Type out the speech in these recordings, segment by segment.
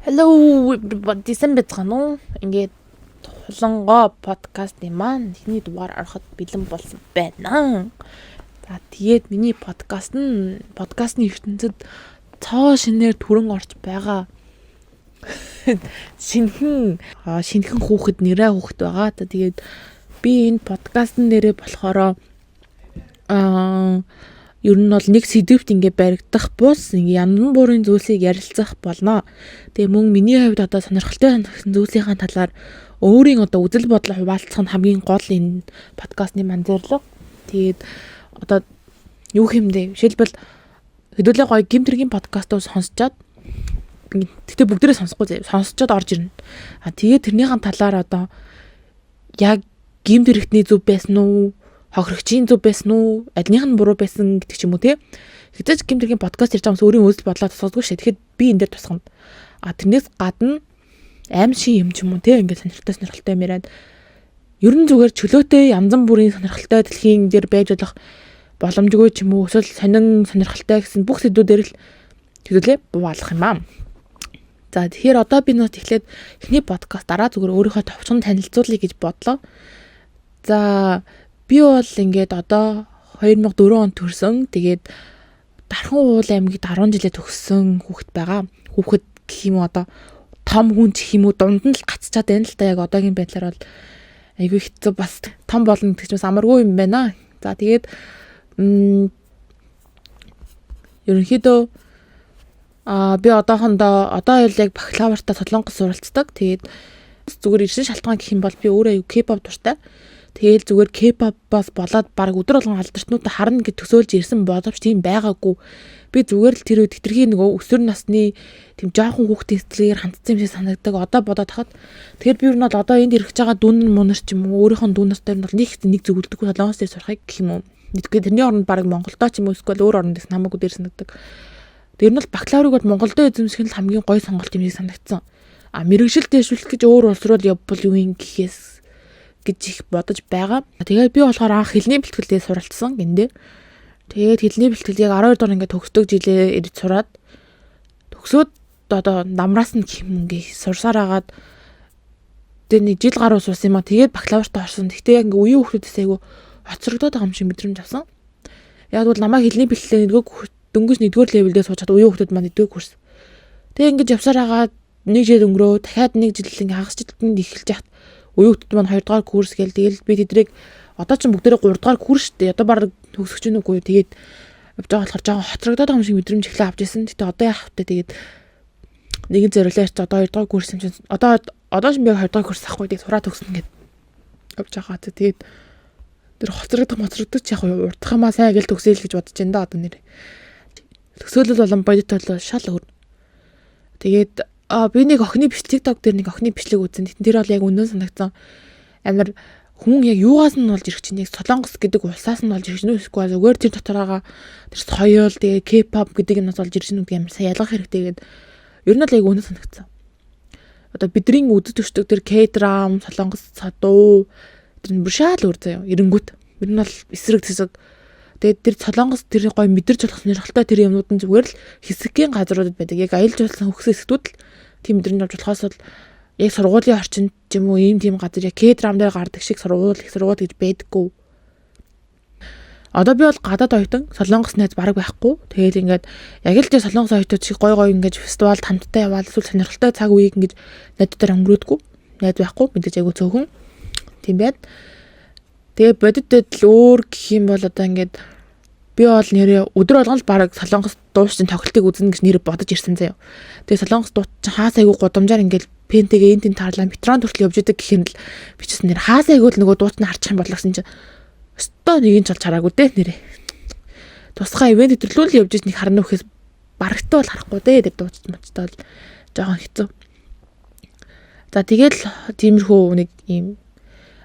Hello everybody, сайн байцгаана уу? Ингээд Хулангоо подкастын маань эхний дугаар ороход бэлэн болсон байна. За тэгээд миний подкастны ертөнцид цоо шинээр түрэн орж байгаа шинхэн хүүхэд нэрээ хүүхэд байгаа. Тэгээд би энэ подкастн нэрээ болохоор ер нь бол нэг сэдвт ингээ баригдах бус ингээ яндан бүрийн зүйлсийг ярилцах болно. Тэгээ мөн миний хувьд одоо сонирхолтой санагдсан зүйлсийн талаар өөрийн одоо үзэл бодлоо хуваалцах нь хамгийн гол энэ подкастны манзарлага. Тэгээд одоо юу хэмдэ жишээлбэл хэдүүлээ гоё гимтэргийн подкастыг сонсчоод тэгтээ бүгдээрээ сонсохгүй сонсчоод орж ирнэ. Тэгээд тэрнийхэн талаар одоо яг гимтэрэгтний зөв байсан уу? Хохирогчийн зөв байсан уу? Адных нь буруу байсан гэдэг ч юм уу те. Хэвчээж гимтэргийн подкаст ярьж байгаа хүмүүс өөрийн үзэл бодлоо тусгадгүй шээ. Тэгэхэд би энэ дээр тусгана. Тэрнээс гадна аим шин юм ч юм уу те. Ингээд сонирхолтой яриад ер нь зүгээр чөлөөтэй янз бүрийн сонирхолтой дэлхийн дээр байж болох боломжгүй ч юм уу. Эсвэл сонирхолтой гэсэн бүх сэдвүүдээр л хэвлээ буулгах юм аа. За тэгэхээр одоо би нөт эхлээд эхний подкаст дараа зүгээр өөрийнхөө товчхон танилцуулъя гэж бодлоо. За би бол ингээд одоо 2004 онд төрсөн. Тэгээд Дархан уул аймагт 10 жилээ төгссөн хүүхэд байгаа. Хүүхэд гэх юм уу одоо том хүн гэх юм уу дунд нь л гацчаад байна л та яг одоогийн байдлаар бол айгүй хэцүү бас том болно гэдэг чинь амаргүй юм байна. За тэгээд ерөнхийдөө би одоо яг бакалавртаа Солонгос суралцдаг. Тэгээд зүгээр ирсэн шалтгаан гэх юм бол би өөрөө K-pop дуртай. Тэгэл зүгээр K-pop-аас болоод баг өдөр болгон алдарчнуудаа харна гэж төсөөлж ирсэн боловч тийм байгаагүй. Би зүгээр л тэр үед хитрхийн нөгөө өсвөр насны тийм жоохон хүүхдийн сэтгэлээр хандсан юм шиг санагддаг. Одоо бодоод хахад тэгэхээр би юу нь бол одоо энд ирэх байгаа дүн мунар ч юм уу өөрийнхөө дүн настай нь бол нэг зөвлөдөггүй Солонгос дээр сурахыг гэх юм уу. Нэгдүгээр тэрний оронд баг Монголдоо ч юм уу эсвэл өөр оронд дэс намаагүй дээр санагддаг. Тэр нь бол бакалаврыг бол Монголдоо эзэмших нь хамгийн гоё сонголт юм шиг санагдсан. Мэргэжил дэвшүүлэх гэж өөр улс руу явбал юу юм гэхээс гэж их бодож байгаа. Тэгээд би болохоор анх хэлний бэлтгэлдээ суралцсан гиндэ. Тэгээд хэлний бэлтгэл яг 12 дугаар ингээд төгсдөг жилээ ирж сураад төгсөөд одоо намраас нь ингээ сурсаар агаад тэгээд нэг жил гаруй сурсан юм а. Тэгээд бакалавртаа орсон. Гэхдээ яг ингээ үеийн хүүхдүүдээс айгу хоцрогдоод байгаа юм шиг мэдрэмж авсан. Яг бол намайг хэлний бэлтгэлээ дөнгөж 1-р левелдээ суучаад үеийн хүүхдүүд маань 1-р курс. Тэгээд ингээд явсаар агаад нэг жил өнгөрөө дахиад нэг жил ингээ хагас жилтэнд эхэлж яхад үеийн хүүхдүүд маань 2 дугаар курс гээл тэгэл би тэдрийг одоо ч бүгдээрээ 3 дугаар курс шүү дээ. Одоо баг төгсөж гэнэ үгүй. Тэгээд явж байгаа болохоор жоохон хоцрогдоод байгаа юм шиг мэдрэмж эхлээ авч ирсэн. Гэтэ одоо яах вэ? Тэгээд нэгэн зориулаач одоо 2 дугаар курс юм чинь одоо ч би 2 дугаар курс авахгүй тэгээд сураа төгснө гэд явж байгаа. Тэгээд тэр хоцрогдож яах вэ? Урдах юмаа сайн гэл төгсөөл гэж бодож байна да одоо нэр. Төсөөлөл болон бодит бол шал өөр. Тэгээд би нэг охины TikTok дээр нэг охины бичлэг үзэн. Тэр бол яг үнэн санагдсан. Амар хүн яг юугаас нь болж ирэх чинь яг Солонгос гэдэг улсаас нь болж ирэх чинь үгүй зүгээр тэр дотор байгаа тэр соёл тэгээ K-pop гэдэг юмнаас болж ирэх чинь үгүй амар сайн ялгах хэрэгтэй гэдэг. Ер нь л яг үнэн санагдсан. Одоо бидний үзэж өчтөг тэр K-drama, Солонгос цадуу тэр бүр шал өөр заяа. Эренгүүт. Ер нь бол эсрэг тэсэг. Тэгээд тэр Солонгос тэр гой мэдэрч болох сонирхолтой тэр юмнууд нь зүгээр л хэсэггийн газруудад байдаг. Яг аялж болсон хөгсөн хэсгүүд л тийм мэдрэмж авч болохоос бол яг сургуулийн орчинд ч юм уу ийм тийм газар яг K-drama дээр гардаг шиг сургууль гэж байдаггүй. Одоо би бол гадаад оюутан Солонгос найз бараг байхгүй. Тэгээд ингээд яг л тэр Солонгос оюутууд шиг гой ингээд фестивал хамтдаа яваал эсвэл сонирхолтой цаг үеийг ингээд найзуудаар өнгөрөөдгөө. Найз байхгүй мэдээж айгу цөөхөн. Тийм байд. Тэгээд бодитод л өөр гэх юм бол одоо ингээд би бол нэрээ өдөр болгон л баг Солонгос дуушчин тоглолтыг үзнэ гэж нэрээ бодож ирсэн заяа. Тэгээ Солонгос дуучин хаас айгу гудамжаар ингээд пентэгээ энэ таарлаа метрон төртөл явж идэг гэх юм л бичсэн нэр хаас айгу л нөгөө дуучны харчих юм бодлогсон чинь өстой нэг нь ч хараагүй дээ нэрээ. Тусгай ивент төрлөөл явж иж нэг харна вөхөөс барагтай бол харахгүй дээ тэр дуучид мочтой бол жоохон хэцүү. За тэгэл тиймэрхүү нэг юм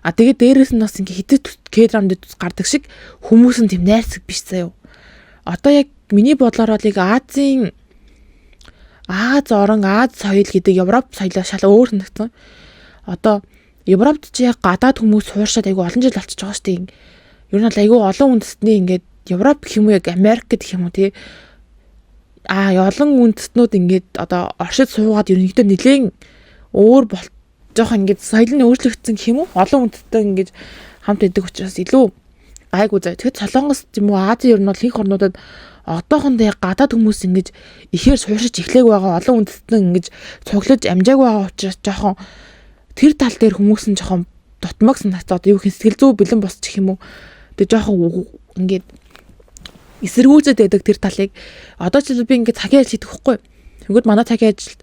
тэгээд дээрээс нь бас ингээ хитэд K-drama дээр гардаг шиг хүмүүс нь тийм найрсаг биш заяа. Одоо яг миний бодлоор бол яг Аз соёл гэдэг Европ соёлоо шал өөр санагдсан. Одоо Европт ч яг гадаад хүмүүс сууршаад айгу олон жил болчихж байгаа шүү дээ. Ер нь бол айгу олон үндэстний ингээд Европ гэх юм уу яг Америк гэх юм уу тий Олон үндэстнүүд ингээд одоо оршид суугаад ерөнхийдөө нэлээд өөр жоох ингээд соёл нь өөрчлөгдсөн гэх юм уу? Олон үндэстэй ингээд хамт идэг учраас илүү гайгүй заа. Тэгэхээр Солонгос юм уу Азийн ер нь бол ихэнх орнуудад одоохондоо гадаад хүмүүс ингэж ихээр сууршиж эхлэх байгаа олон үндэстэн ингэж цуглаж амжааг байгаа учраас жоохон тэр тал дээр хүмүүс нь жоохон дотмог санагдаад юу гэх сэтгэл зүй бэлэн босчих юм уу? Тэгээ жоохон ингэж эсэргүүцэд байдаг тэр талыг одоо ч би ингээд цагийн ажил хийдэг байхгүй. Тэгвэл манай цагийн ажилд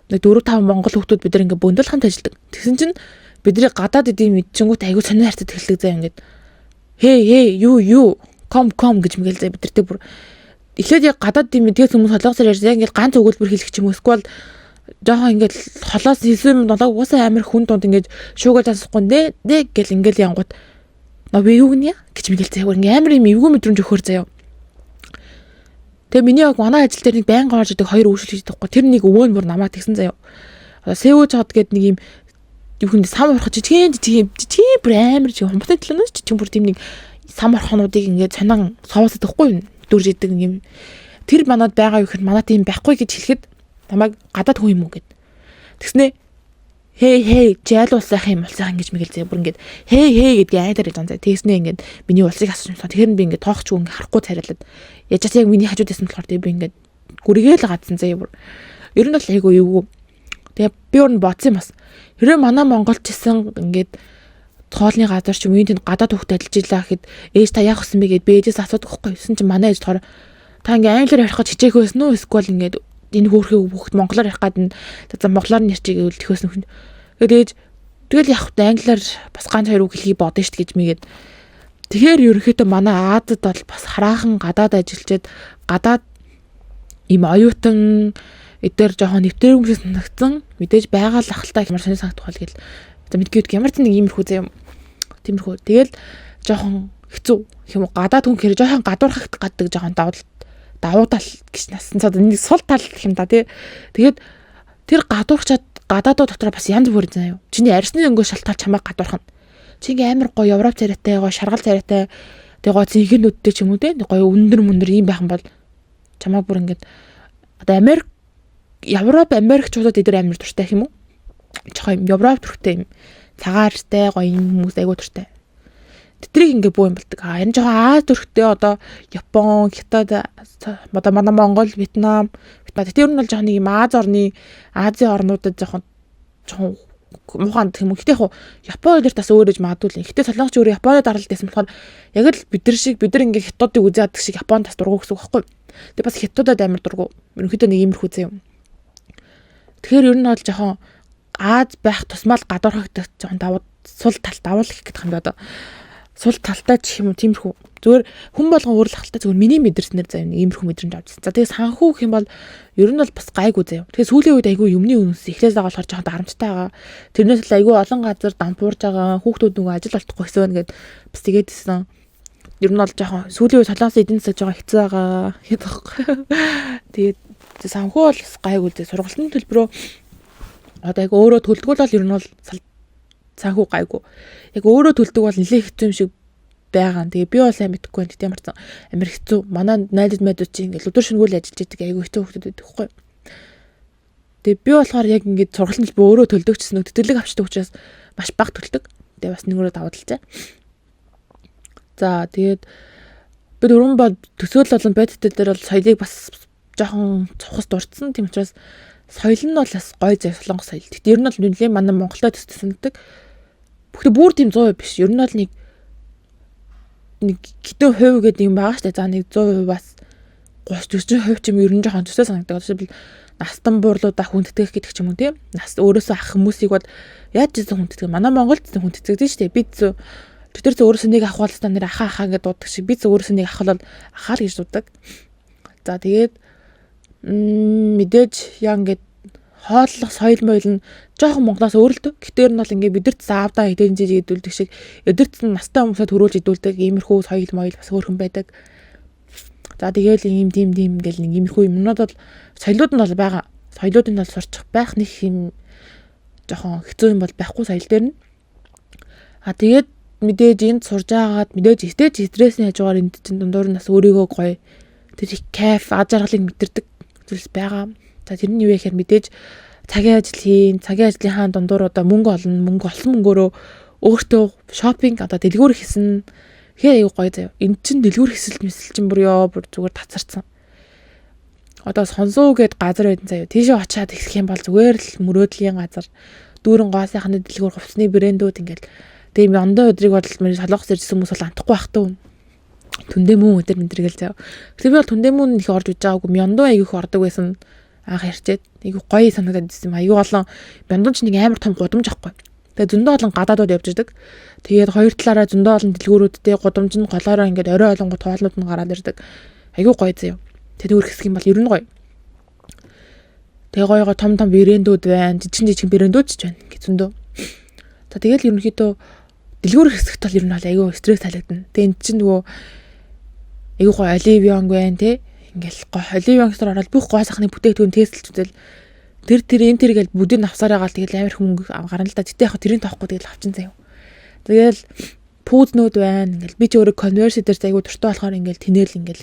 нэг 4-5 монгол хүмүүс бид нар ингээд бөндөл хамт ажилладаг. Тэгсэн чинь бидний гадаад эдийн мэдчингүүт аягүй сонир харцад эхэлдэг заа ингээд. Хей юу ком гэж мэгэл заа бид нар тэг бүр эхлээд яг гадаад эдийн мэдээс хүмүүс солонгосоор ярьж ингээд ганц өгүүлбэр хэлэх ч юм уу эсвэл жоохон ингээд холоос хэлсэн болоо уусаа амир хүн дунд ингээд шуугаж асахгүй нэ гэл ингээд янгууд би юу гэнэ гэж мэгэл заа ингээд амир юм эвгүй мэдрэмж өгөхөр заяа. Тэгээ миний яг манай ажил дээр нэг байнга орж идэг хоёр үүшил хийдэггүй. Тэр нэг өвөө нь бүр намайг тэгсэн заяа. Сэвүү чад гээд нэг юм юу хүнд сам орох тийм бүр амар чи хумбтай талнаас чи бүр тийм нэг сам орхонуудыг ингээд санаан совоосод өгөхгүй дүрж идэг юм. Тэр манад байгаа юу гэхэд манай тийм байхгүй гэж хэлэхэд намайг гадаад хүн юм уу гэд. Тэгснэ хей жаал улсах юм улсах ингэж мэгэл заяа бүр ингээд хей гэдгийг айдар гэж анзаа. Тэгснэ ингээд миний улсыг асуусан. Тэгэхээр би ингээд тоохч хүн харахгүй царайлаад яжаас яг миний хажууд байсан болохоор би ингээд гүргээл гадсан заяа бүр. Ер нь бол айгүй юу. Тэгээ би өөр нь бодсон юм бас. Хэрвээ манай Монголч гэсэн ингээд тоолны газар ч юм уу тэнд гадаад хүүхдэд ажиллаж илаа гэхэд ээж та яах вэ гэд би ээжээс асуудаг байхгүй. Юусэн чи манай ээж болохоор та ингээд англиар ярих гэж хичээх байсан уу эсвэл ингээд энэ хөөрхий хүүхд монголоор ярих гад за монголоор нэрчиг гэвэл тэхээс нөхөн. Тэгэл яг англиар бас ганц хоёр үг хэлхий бодно шүү дээ гэж мэгээд. Тэгэхээр ерөнхийдөө манай Азад бол бас хараахан гадаад ажиллаж гадаад им оюутан эдгээр жоохон нэвтрэмжээс санагдсан мэдээж байгаа л ахaltaа ямар сонир санагдах бол гэл. За мэдгээд ямар ч нэг иймэрхүү зэ юм. Тиймэрхүү. Тэгэл жоохон хэцүү юм уу гадаад хүн хэрэг жоохон гадуурхах гаддаг жоохон давуудаал гэж насан цаад нэг сул тал гэх юм да тий. Тэгээд тэр гадуурчаад гадаадууд дотор бас янз бүр заа юу. Чиний арьсны өнгөө шалтгаалж чамайг гадуурхна. Чи ингээ амар гоё Европ царайтай гоё шаргал царайтай тэгээ гоё цэнхэрнүүдтэй ч юм уу тий. Гоё өндөр ийм байх юм бол чамайг бүр ингээд одоо Америкчуудад эдгээр амар дуртай юм уу? Жохоо юм Европ төрхтэй юм. Цагаартай гоё хүмүүс айгуу дуртай. Тэдрийг ингээ бүү юм болдог. Энэ жохоо Аз төрхтэй одоо Япон, Хятад, одоо манай Монгол, Вьетнам. Тэр нь бол жохоо нэг юм Азийн орнуудад жохоо муухай гэх юм уу. Гэтэ яг Япон дээр тас өөрөж магадгүй. Гэтэ солонгоч өөр Японод даралт байсан болохоор яг л бид нар ингээ хятадыг үзээд шиг Японд тас дургу гэсэн үг байхгүй. Тэгээ бас хятадад амар дургу. Ерөнхийдөө нэг иймэрхүү зэ юм. Тэгэхээр ер нь бол жоохон Аз байх тусмаа л гадуурхагдах жоохон сул тал давуул гэх гэдэг юм да одоо. Сул талтай ч юм уу тиймэрхүү. Зүгээр хүн болгон өөр л ахaltaа зүгээр миний мэдэрснээр заа юм иймэрхүү мэдрэмж авчихсан. За тэгээ санхүү гэх юм бол ер нь бол бас гайгүй заа. Тэгээ сүүлийн үед айгүй юмны үнс эхлээс байгаа болохоор жоохон дарамттай байгаа. Тэрнээс л айгүй олон газар дампуурж байгаа. Хүүхдүүд нөгөө ажил олдохгүй хэсвэн гэд бас тэгээдсэн. Ер нь бол жоохон сүүлийн үед солонгос эдийн засаг жоохон хэцүү байгаа гэдэг. Тэгээд санхүү бол гайгүй заа. Сургалтын төлбөрөө одоо айгүй өөрөө төлдөг бол ер нь бол санхүү гайгүй. Яг өөрөө төлдөг бол нэлээд хэцүү юм шиг байгаа. Тэгээ би бол сайн мэдэхгүй байна. Тэгтээ марцсан амар хэцүү. Манай найзууд чи ингээл өдөр шөнөгүй ажиллаж идэг айгүй хэцүү хүмүүс байдаг байхгүй. Тэгээ би болохоор яг ингээд сургалтын төлбөр өөрөө төлдөг гэсэн нэг тэтгэлэг авчдаг учраас маш бага төлдөг. Тэгээ бас нэгөрөө даваадалцаа. За тэгээд би дөрвөн бол төсөөл болон байттай дээр бол соёлыг бас жоохон цухас дурдсан. Тийм учраас соёл нь бол бас гоё зай солонгос соёл. Тэгтээ ер нь бол нэлээд манай Монголоо төстэй санагддаг. Бүгд бүр тийм 100% биш. Ер нь бол нэг хэдэн хувь гэдэг юм байгаа шүү дээ. За нэг 100% бас 30-40% ч юм ер нь жоохон төстэй санагддаг. Жишээлбэл настан буурлуудаа хүндэтгэх гэдэг ч юм уу тийм. Нас өөрөөсөө ах хүмүүсийг бол яаж зэн хүндэтгэх. Манай Монголд зэн хүндэтгдэж шүү дээ. Бид тэр өөрөөсөө нэг ахвалстаа нэр ахаа гэдээ дууддаг шиг бид өөрөөсөө нэг ахвал ахаа л гэж дууддаг. За тэгээд мэдээж яа ингээд хооллох соёл моёл нь жоохон Монголоос өөрлөлтөө. Гэтээр нь бол ингээд бидэрт заавдаа эдэн жиж идүүлдэг шиг эдэрт нь настай хүмүүсээ төрүүлж идүүлдэг иймэрхүү соёл моёл бас хөөрхөн байдаг. За тэгээл ийм тийм ингээл нэг иймэрхүү юмнууд бол соёлууд нь бол байгаа. Соёлууд нь бол сурчих байх нэг юм жоохон хэцүү юм бол байхгүй соёл дээр нь. Тэгээд мэдээж энд сурж байгаад мэдээж стресс хажуугаар энд чинь дундуур нь бас өөрийгөө гоё тэр кайф аз жаргалыг мэдэрдэг. зүйлс байгаа. За тэр нь юу вэ гэхээр мэдээж цагийн ажлынхаа дундуур одоо мөнгө олсон мөнгөөрөө өөртөө шопинг одоо дэлгүүр хийсэн. Тэгэхээр аюу гоё заяа. Энд чинь дэлгүүр хийсэл чинь бүр зүгээр тацарсан. Одоо сонсоо гээд газар байдсан заяа. Тийшээ очиад ихсэх юм бол зүгээр л мөрөөдлийн газар дүүрэн гоосынхны дэлгүүр хувцсны брэндүүд ингээл тэгээ мяндаа өдрийг бодол солонгос ирсэн хүмүүс бол амтахгүй бах туу. Түндэ мөн өдөр мэдрэгэл заяа. Тэр бол түндэ мөн их орж иж байгаагүй мяндаа аюух ордог байсан. Анх ярьчээд айгу гоё санагдаад байсан юм. Айгу олон мяндууч нэг амар том гудамж ахгүй. Тэгээ зөндөө олон гадаадууд явж ирдэг. Тэгээд хоёр талаараа зөндөө олон дэлгүүрүүдтэй гудамж нь голоороо ингээд орой олонгот тоолнууд нь гараад ирдэг. Айгу гоё заяа. Тэдгээр хэсэг юм бол ер нь гоё. Тэгээ гоё том брэндүүд байна. Жижиг брэндүүд ч байна. Ингээд зөндөө. За тэгэл ерөнхийдөө дэлгүүр хэсэгт бол ер нь бол айгу стресс талагдана. Тэгээ эн чинь нөгөө айгу гоё оливьонг байна те. Ингээл оливьонг дотор ороод бүх гой сахны бүтээгдэхүүн тестэлж үзэл тэр гэл бүдийг авсараа гал тэгэл амар хөнгө гарна л да. Тэгтээ яг тэрийг тоохгүй тэгэл авчин заяа. Тэгэл пүүзнүүд байна. Ингээл би ч өөрөө конверси дээр айгу дуртай болохоор ингээл тэнэл ингээл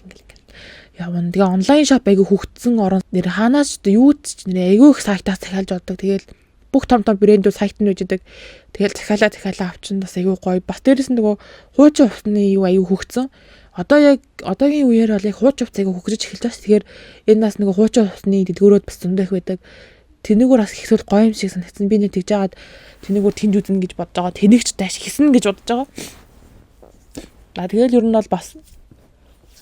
явна. Тэгээ онлайн шоп айгу хөгжсөн орон нэр хаанаас ч юу ч нэр айгу их сайтаас захиалж боддог. Тэгэл бүх том брэндүүд сайт нь үжидэг. Тэгэл захиалаа авчин бас айгу гоё. Бас дээрээс нь нөгөө хуучин хувцсны юу айгу хөгжсөн. Одоогийн үеэр бол яг хуучин хувцас айгу хөгжиж эхэлж байна. Тэгэхээр энэ нас нөгөө хуучин хувцсны дэлгүүрүүд бас зөндөө их байдаг. Тэнийгүр бас ихсүүл гоё юм шиг санагдсан. Би нэг тэгж жагаад тэнийгүр тэнд үзнэ гэж бодож байгаа. Тэнийгч дааш хийсэн гэж бодож байгаа. Тэгэл ер нь бол бас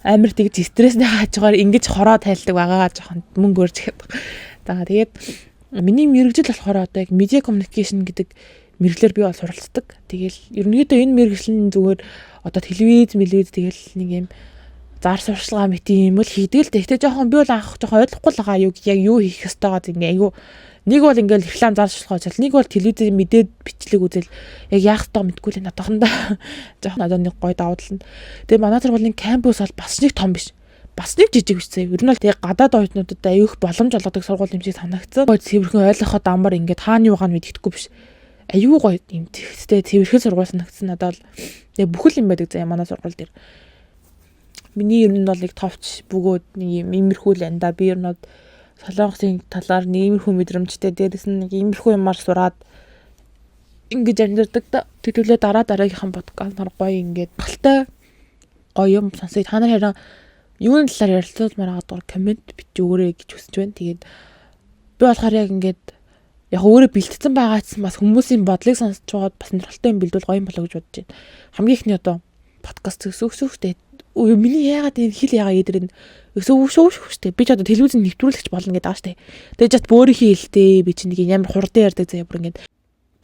амар тэгж стрессний хаажгаар ингэж хороо тайлдаг байгаа жоохон мөнгө өрж ихэд. За тэгээд миний мэрэгжил болохоор одоо яг media communication гэдэг мэрэгчлэр би бол суралцдаг. Тэгэл ерөнхийдөө энэ мэрэгжлийн зүгээр одоо телевиз тэгэл нэг юм зар сурчлагаа мэт юм л хийдэг л. Тэгтээ жоохон би бол анх жоохон ойлгохгүй л байгаа яг юу хийх ёстойгоо ингээ айгу нэг бол ингээл реклам зар сурчлагаа үзэл, нэг бол телевизээр мэдээд бичлэг үзэл яг яах ёстойгоо мэдгүй л надад жоохон одоо нэг гоё давуу тал нь. Тэгээ манай сургуулийн кампус бол бас нэг том биш. Бас нэг жижиг биш. Ер нь бол тэгээ гадаад оюутнуудад аюух боломж олгодог сургууль юм шиг санагдсан. Гоё цэвэрхэн ойлгоход амар ингээд хаана юугаар мэддэхгүй биш. Аюу гоё юм тэгстэй цэвэрхэн сургууль санагдсан надад бол. Тэгээ бүхэл юм байдаг заа манай сургууль дээр. Миний ер нь бол нэг товч бөгөөд нэг юм иймэрхүү л энэ да. Би ер нь солонгосын талаар нэг иймэрхүү мэдрэмжтэй дээрээс нь нэг иймэрхүү юмар сураад ингэж амьдэрдэг да. Тэгвэл дараагийнхаа подкастаар гоё ингээд талтай гоё юм сонсъё. Та нар харин юуны талаар ярилцуулмаар байгаа коммент бичиж өгөөрэй гэж хүсэж байна. Тэгээд би болохоор яг ингээд яг өөрөө бэлтгэсэн байгаа ч бас хүмүүсийн бодлыг сонсож байгаад бас сонирхолтой юм бэлдвэл гоё юм болоо гэж бодож байна. Хамгийн ихний одоо подкаст өсөөхтэй миний яагаад энэ хэл яагаад идэрэн өсөөвштэй би ч одоо телевизэн нэвтрүүлэгч болно гэдэг ааш тэ. Тэгээд жат бөөрийнхээ хэлтэй би чинь нэг ямар хурдан ярьдаг заяа бүр ингээд.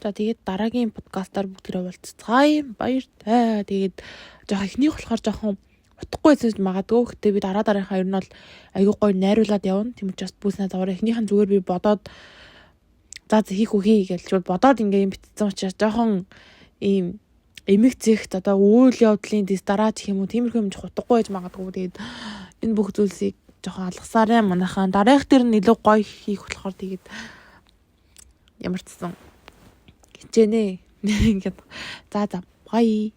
За тэгээд дараагийн подкастаар бүгдээрээ уулзцгаая. Баяртай. Тэгээд жоохон эхнийх болохоор жоохон утгагүй зүйл магадгүй. Гэтэ би дараагийнхаа ер нь бол аягүй гоё найруулад явна. Тийм учраас бүснэ зовор эхнийхэн зүгээр би бодоод за хийх үхий гэж бодоод ингээ юм битсэн учраас жоохон ийм эмэг зэгт одоо үйл явдлын дараа гэх юм уу тиймэрхүү юм утгагүй гэж магадгүй. Тэгээд энэ бүх зүйлсийг жоохон алгасаарай манайхаа дараах дээр нь илүү гоё хийх болохоор тэгээд ямар ч сан хичээнэ ингээд за баяа.